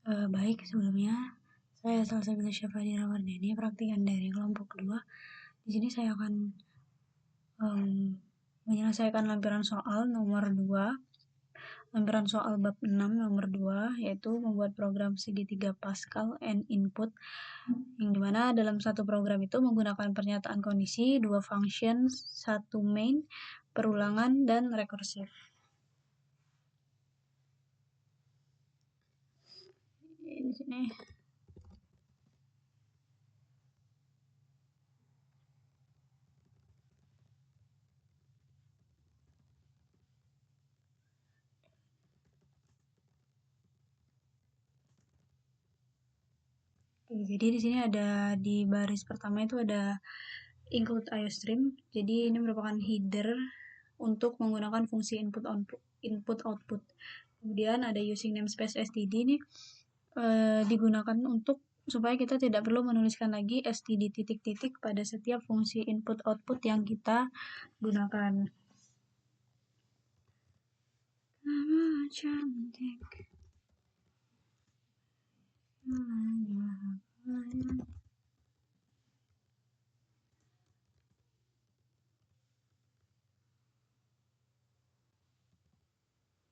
Baik, sebelumnya saya Salsabila Syafari Rawardhani, praktikan dari kelompok 2. Di sini saya akan menyelesaikan lampiran soal nomor 2, lampiran soal bab 6 nomor 2, yaitu membuat program segitiga Pascal and input, yang dimana dalam satu program itu menggunakan pernyataan kondisi, 2 function, 1 main, perulangan, dan rekursif. Di sini jadi di sini ada di baris pertama itu ada include IOStream. Jadi ini merupakan header untuk menggunakan fungsi input output. Kemudian ada using namespace std ini digunakan untuk supaya kita tidak perlu menuliskan lagi std titik-titik pada setiap fungsi input output yang kita gunakan. Cantik.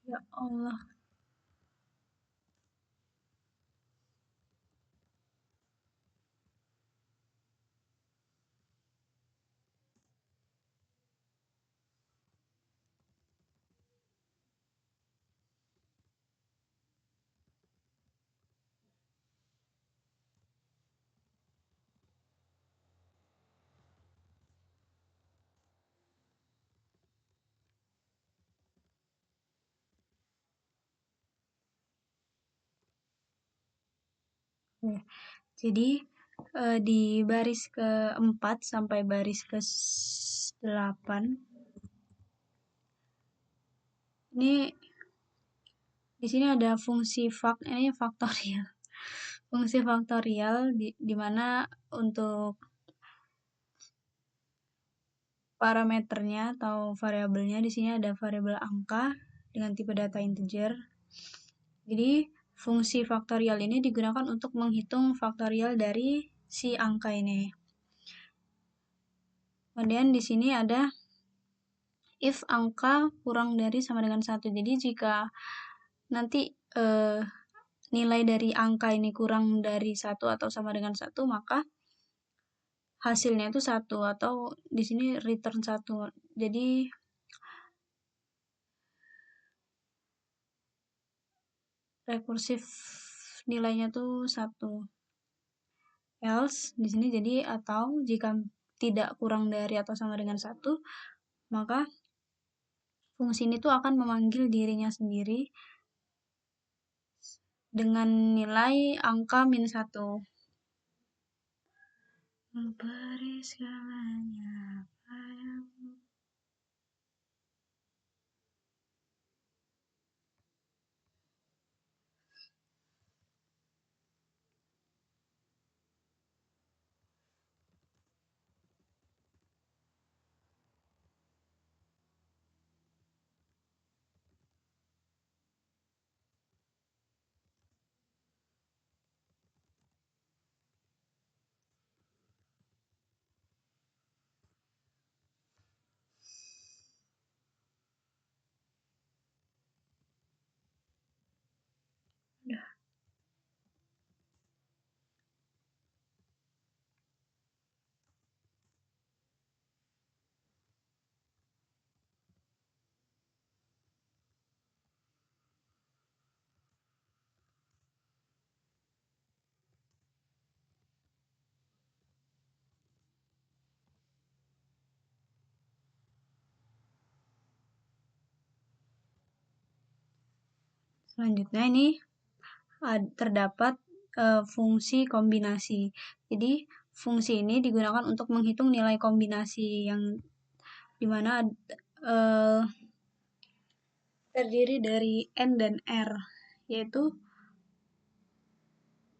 Ya Allah. Jadi di baris ke-4 sampai baris ke-8 ini di sini ada fungsi ini faktorial. Fungsi faktorial di mana untuk parameternya atau variabelnya di sini ada variabel angka dengan tipe data integer. Jadi fungsi faktorial ini digunakan untuk menghitung faktorial dari si angka ini. Kemudian di sini ada if angka kurang dari sama dengan 1. Jadi jika nanti nilai dari angka ini kurang dari 1 atau sama dengan 1, maka hasilnya itu 1 atau di sini return 1. Jadi rekursif nilainya tuh 1. Else di sini jadi atau jika tidak kurang dari atau sama dengan 1, maka fungsi ini tuh akan memanggil dirinya sendiri dengan nilai angka -1. Memberi segalanya padamu. Selanjutnya ini terdapat fungsi kombinasi. Jadi fungsi ini digunakan untuk menghitung nilai kombinasi yang dimana terdiri dari N dan R, yaitu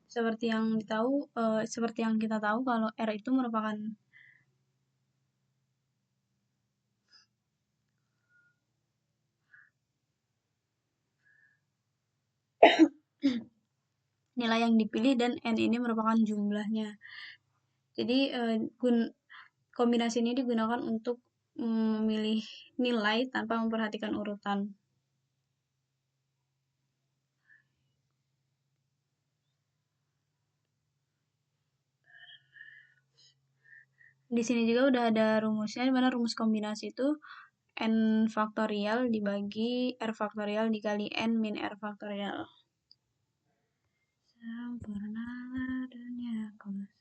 seperti yang kita tahu kalau R itu merupakan nilai yang dipilih dan n ini merupakan jumlahnya. Jadi kombinasi ini digunakan untuk memilih nilai tanpa memperhatikan urutan. Di sini juga udah ada rumusnya, di mana rumus kombinasi itu n faktorial dibagi r faktorial dikali n min r faktorial. Sempurnalah duniaku.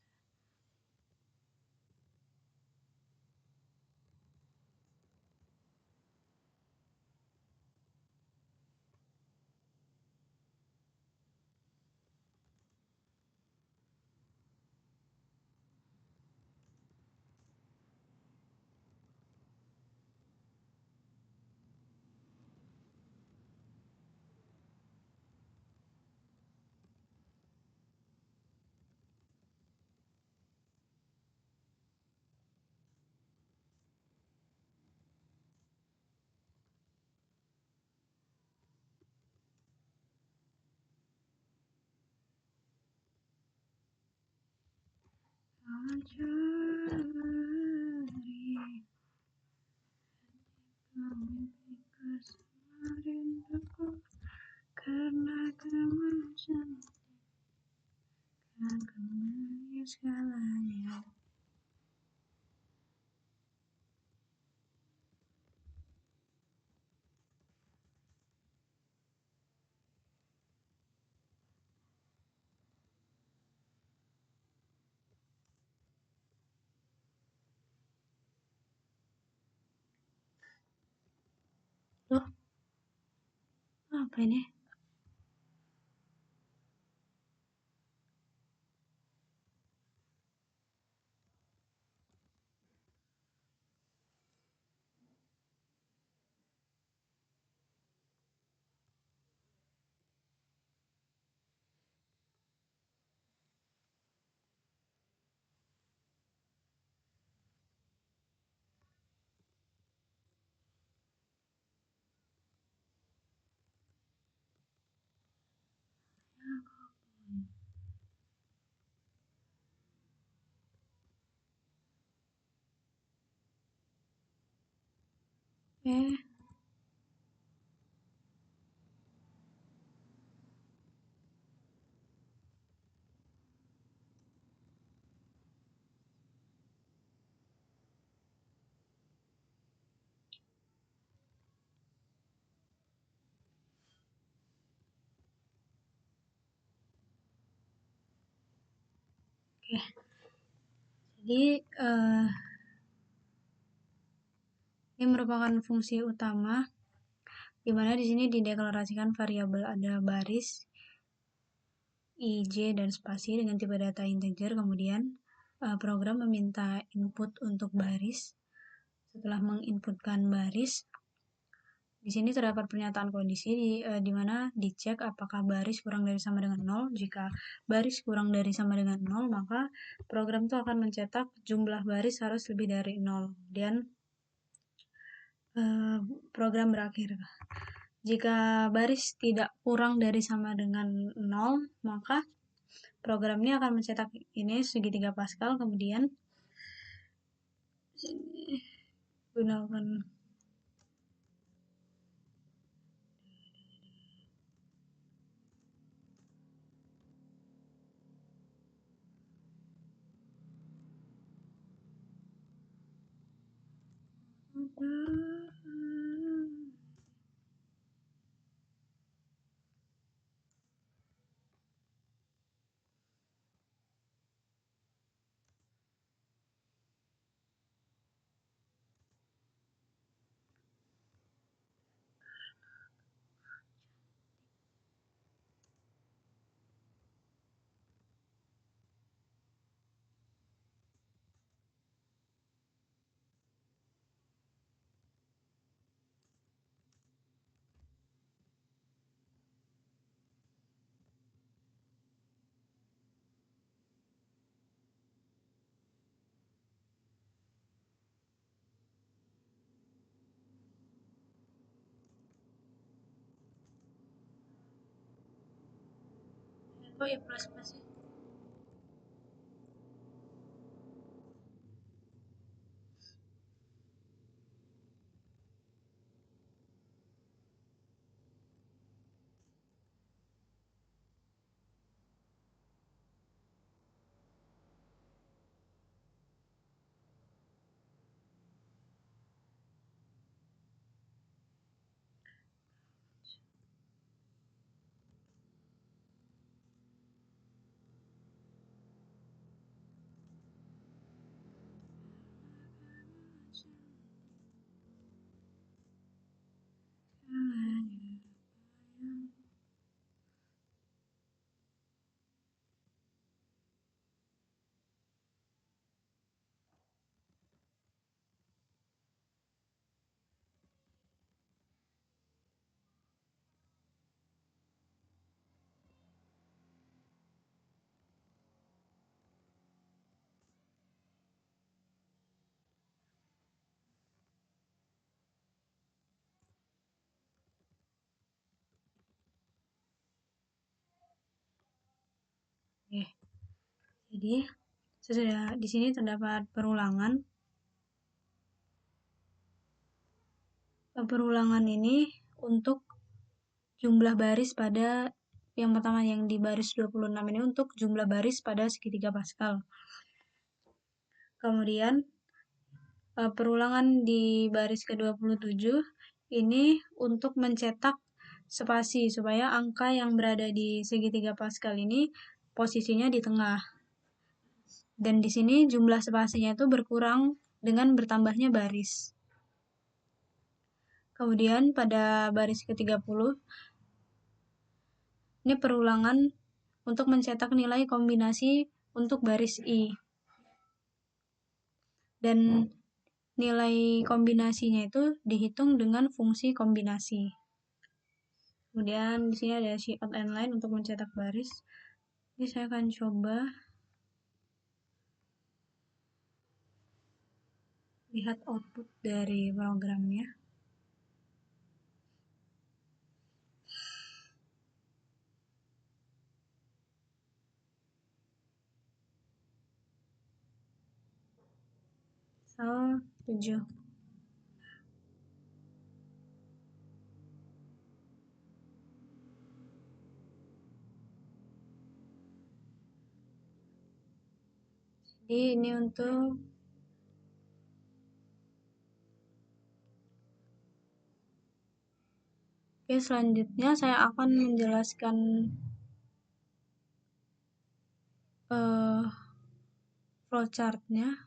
Karena kamu segalanya. Loh, apa ini? Eh, oke. Jadi ini merupakan fungsi utama di mana di sini dideklarasikan variabel ada baris, ij dan spasi dengan tipe data integer. Kemudian program meminta input untuk baris. Setelah menginputkan baris, di sini terdapat pernyataan kondisi di mana dicek apakah baris kurang dari sama dengan 0. Jika baris kurang dari sama dengan 0, maka program itu akan mencetak jumlah baris harus lebih dari 0. Dan program berakhir. Jika baris tidak kurang dari sama dengan 0, maka program ini akan mencetak ini segitiga Pascal, kemudian gunakan Oh ya, plus plus ya. Oke, jadi sesudah di sini terdapat perulangan. Perulangan ini untuk jumlah baris pada yang pertama yang di baris 26 ini untuk jumlah baris pada segitiga Pascal. Kemudian perulangan di baris ke-27 ini untuk mencetak spasi supaya angka yang berada di segitiga Pascal ini posisinya di tengah. Dan di sini jumlah spasinya itu berkurang dengan bertambahnya baris. Kemudian pada baris ke-30 ini perulangan untuk mencetak nilai kombinasi untuk baris I. Dan nilai kombinasinya itu dihitung dengan fungsi kombinasi. Kemudian di sini ada si out and line untuk mencetak baris. Ini saya akan coba lihat output dari programnya. So, 7. Jadi ini untuk Oke, selanjutnya saya akan menjelaskan flowchart-nya.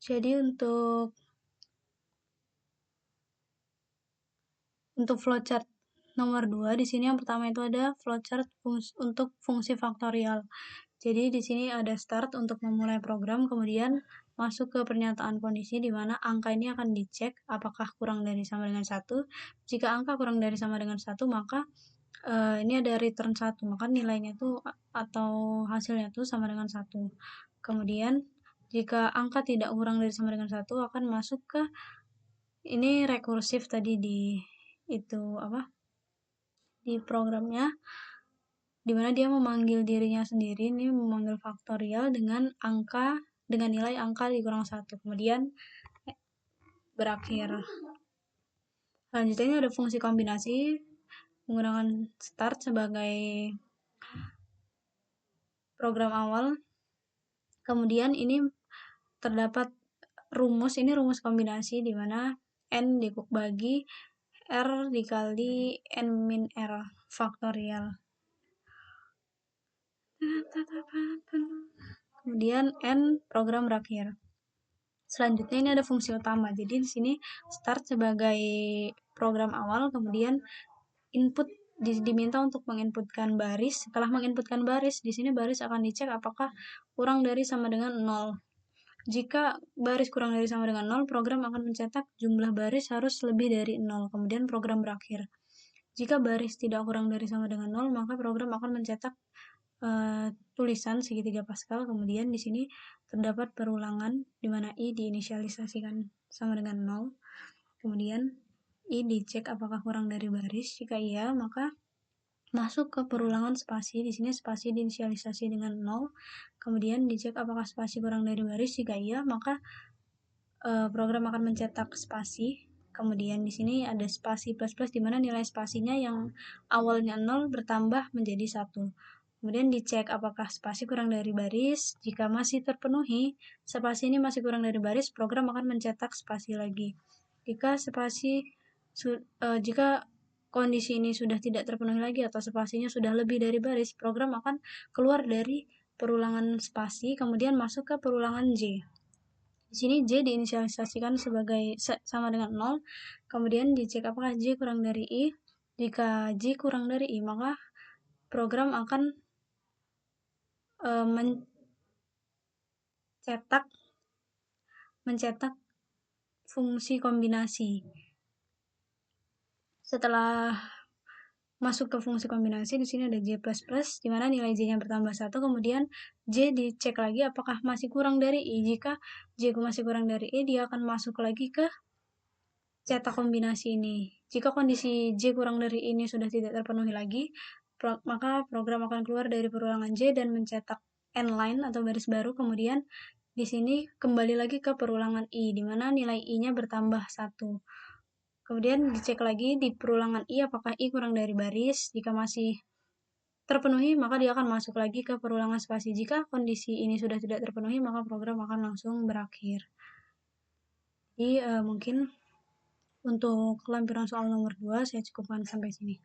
Jadi untuk flowchart nomor 2 di sini yang pertama itu ada flowchart untuk fungsi faktorial. Jadi di sini ada start untuk memulai program, kemudian masuk ke pernyataan kondisi di mana angka ini akan dicek apakah kurang dari sama dengan 1. Jika angka kurang dari sama dengan 1, maka ini ada return 1, maka nilainya itu atau hasilnya itu sama dengan 1. Kemudian jika angka tidak kurang dari sama dengan 1 akan masuk ke ini rekursif tadi di itu di programnya, dimana dia memanggil dirinya sendiri, ini memanggil faktorial dengan nilai angka dikurang 1, kemudian berakhir. Selanjutnya ini ada fungsi kombinasi menggunakan start sebagai program awal. Kemudian ini terdapat ini rumus kombinasi di mana n dibagi r dikali n min r faktorial. Kemudian n program berakhir. Selanjutnya ini ada fungsi utama. Jadi di sini start sebagai program awal, kemudian input diminta untuk menginputkan baris. Setelah menginputkan baris, di sini baris akan dicek apakah kurang dari sama dengan 0. Jika baris kurang dari sama dengan 0, program akan mencetak jumlah baris harus lebih dari 0. Kemudian program berakhir. Jika baris tidak kurang dari sama dengan 0, maka program akan mencetak tulisan segitiga Pascal. Kemudian di sini terdapat perulangan di mana i diinisialisasikan sama dengan 0. Kemudian i dicek apakah kurang dari baris. Jika iya, maka masuk ke perulangan spasi. Di sini spasi diinisialisasi dengan 0. Kemudian dicek apakah spasi kurang dari baris. Jika iya, maka program akan mencetak spasi. Kemudian di sini ada spasi plus di mana nilai spasinya yang awalnya 0 bertambah menjadi 1. Kemudian dicek apakah spasi kurang dari baris. Jika masih terpenuhi, spasi ini masih kurang dari baris, program akan mencetak spasi lagi. Jika kondisi ini sudah tidak terpenuhi lagi atau spasinya sudah lebih dari baris, program akan keluar dari perulangan spasi, kemudian masuk ke perulangan J. Di sini J diinisialisasikan sebagai sama dengan 0, kemudian dicek apakah J kurang dari I. Jika J kurang dari I, maka program akan mencetak fungsi kombinasi. Setelah masuk ke fungsi kombinasi, di sini ada J++, di mana nilai J-nya bertambah 1, kemudian J dicek lagi apakah masih kurang dari I. Jika J masih kurang dari I, dia akan masuk lagi ke cetak kombinasi ini. Jika kondisi J kurang dari I ini sudah tidak terpenuhi lagi, maka program akan keluar dari perulangan J dan mencetak N line atau baris baru. Kemudian di sini kembali lagi ke perulangan I, di mana nilai I-nya bertambah 1. Kemudian dicek lagi di perulangan I apakah I kurang dari baris. Jika masih terpenuhi, maka dia akan masuk lagi ke perulangan spasi. Jika kondisi ini sudah tidak terpenuhi, maka program akan langsung berakhir. Jadi mungkin untuk lampiran soal nomor 2 saya cukupkan sampai sini.